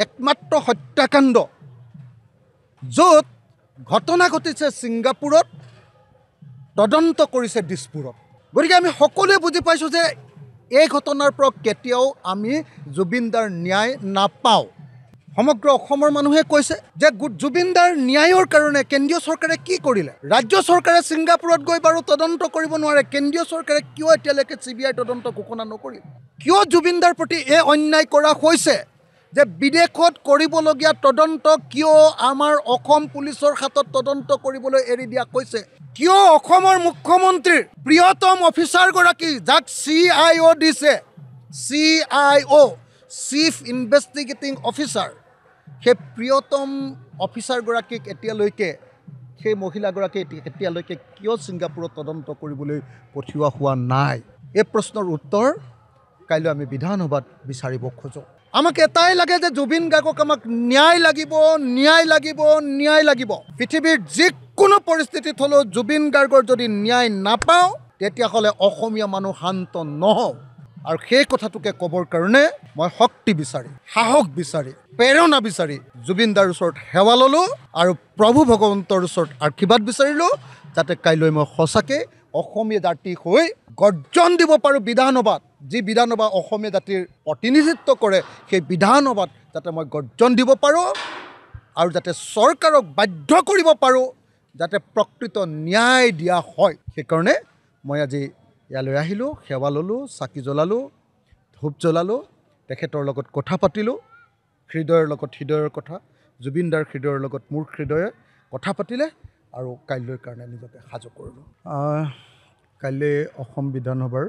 একমাত্ৰ হত্যাকাণ্ড য'ত ঘটনা ঘটিছে ছিংগাপুৰত, তদন্ত কৰিছে দিছপুৰত। গতিকে আমি সকলোৱে বুজি পাইছোঁ যে এই ঘটনাৰ পৰা কেতিয়াও আমি জুবিনদাৰ ন্যায় নাপাওঁ। সমগ্ৰ অসমৰ মানুহে কৈছে যে জুবিনদাৰ ন্যায়ৰ কাৰণে কেন্দ্ৰীয় চৰকাৰে কি কৰিলে? ৰাজ্য চৰকাৰে ছিংগাপুৰত গৈ বাৰু তদন্ত কৰিব নোৱাৰে, কেন্দ্ৰীয় চৰকাৰে কিয় এতিয়ালৈকে CBI তদন্ত ঘোষণা নকৰিল? কিয় জুবিনদাৰ প্ৰতি এই অন্যায় কৰা হৈছে যে বিদেশত কৰিবলগীয়া তদন্ত কিয় আমাৰ অসম পুলিচৰ হাতত তদন্ত কৰিবলৈ এৰি দিয়া হৈছে? কিয় অসমৰ মুখ্যমন্ত্ৰীৰ প্ৰিয়তম অফিচাৰগৰাকী, যাক CIO দিছে, CIO চিফ ইনভেষ্টিগেটিং অফিচাৰ, সেই প্ৰিয়তম অফিচাৰগৰাকীক এতিয়ালৈকে, সেই মহিলাগৰাকী এতিয়ালৈকে কিয় ছিংগাপুৰত তদন্ত কৰিবলৈ পঠিওৱা হোৱা নাই? এই প্ৰশ্নৰ উত্তৰ কাইলৈ আমি বিধানসভাত বিচাৰিব খোজোঁ। আমাক এটাই লাগে যে জুবিন গাৰ্গক আমাক ন্যায় লাগিব, ন্যায় লাগিব, ন্যায় লাগিব। পৃথিৱীৰ যিকোনো পৰিস্থিতিত হ'লেও জুবিন গাৰ্গৰ যদি ন্যায় নাপাওঁ তেতিয়াহ'লে অসমীয়া মানুহ শান্ত নহওঁ। আৰু সেই কথাটোকে ক'বৰ কাৰণে মই শক্তি বিচাৰি, সাহস বিচাৰি, প্ৰেৰণা বিচাৰি জুবিনদাৰ ওচৰত সেৱা ল'লোঁ আৰু প্ৰভু ভগৱন্তৰ ওচৰত আশীৰ্বাদ বিচাৰিলোঁ, যাতে কাইলৈ মই সঁচাকৈ অসমীয়া জাতিৰ হৈ গৰ্জন দিব পাৰোঁ বিধানসভাত। যি বিধানসভা অসমীয়া জাতিৰ প্ৰতিনিধিত্ব কৰে, সেই বিধানসভাত যাতে মই গৰ্জন দিব পাৰোঁ আৰু যাতে চৰকাৰক বাধ্য কৰিব পাৰোঁ যাতে প্ৰকৃত ন্যায় দিয়া হয়। সেইকাৰণে মই আজি ইয়ালৈ আহিলোঁ, সেৱা ল'লোঁ, চাকি জ্বলালোঁ, ধূপ জ্বলালোঁ, তেখেতৰ লগত কথা পাতিলোঁ, হৃদয়ৰ লগত হৃদয়ৰ কথা, জুবিনদাৰ হৃদয়ৰ লগত মোৰ হৃদয়ে কথা পাতিলে আৰু কাইলৈৰ কাৰণে নিজকে সাজু কৰিলোঁ। কাইলৈ অসম বিধানসভাৰ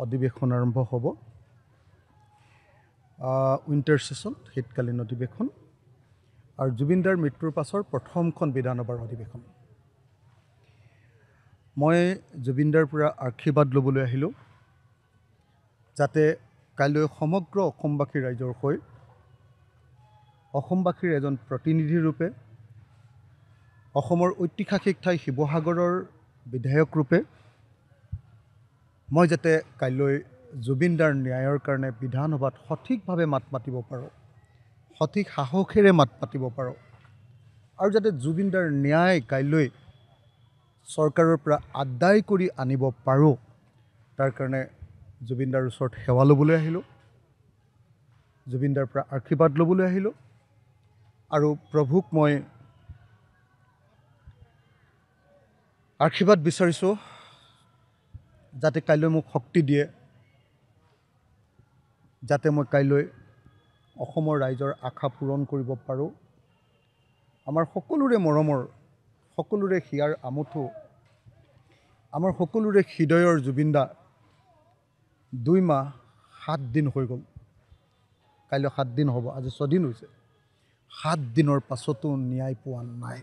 অধিৱেশন আৰম্ভ হ'ব। উইণ্টাৰ ছেশ্যন, শীতকালীন অধিৱেশন, আৰু জুবিনদাৰ মৃত্যুৰ পাছৰ প্ৰথমখন বিধানসভাৰ অধিৱেশন। মই জুবিনদাৰ পৰা আশীৰ্বাদ ল'বলৈ আহিলোঁ, যাতে কাইলৈ সমগ্ৰ অসমবাসী ৰাইজৰ হৈ অসমবাসীৰ এজন প্ৰতিনিধি ৰূপে, অসমৰ ঐতিহাসিক ঠাই শিৱসাগৰৰ বিধায়ক ৰূপে মই যাতে কাইলৈ জুবিনদাৰ ন্যায়ৰ কাৰণে বিধানসভাত সঠিকভাৱে মাত মাতিব পাৰোঁ, সঠিক সাহসেৰে মাত মাতিব পাৰোঁ, আৰু যাতে জুবিনদাৰ ন্যায় কাইলৈ চৰকাৰৰ পৰা আদায় কৰি আনিব পাৰোঁ, তাৰ কাৰণে জুবিনদাৰ ওচৰত সেৱা ল'বলৈ আহিলোঁ, জুবিনদাৰ পৰা আশীৰ্বাদ ল'বলৈ আহিলোঁ, আৰু প্ৰভুক মই আশীৰ্বাদ বিচাৰিছোঁ যাতে কাইলৈ মোক শক্তি দিয়ে, যাতে মই কাইলৈ অসমৰ ৰাইজৰ আশা পূৰণ কৰিব পাৰোঁ। আমাৰ সকলোৰে মৰমৰ, সকলোৰে হিয়াৰ আমঠু, আমাৰ সকলোৰে হৃদয়ৰ জুবিনদা 2 মাহ 7 দিন হৈ গ'ল। কাইলৈ 7 দিন হ'ব, আজি 6 দিন হৈছে। 7 দিনৰ পাছতো ন্যায় পোৱা নাই।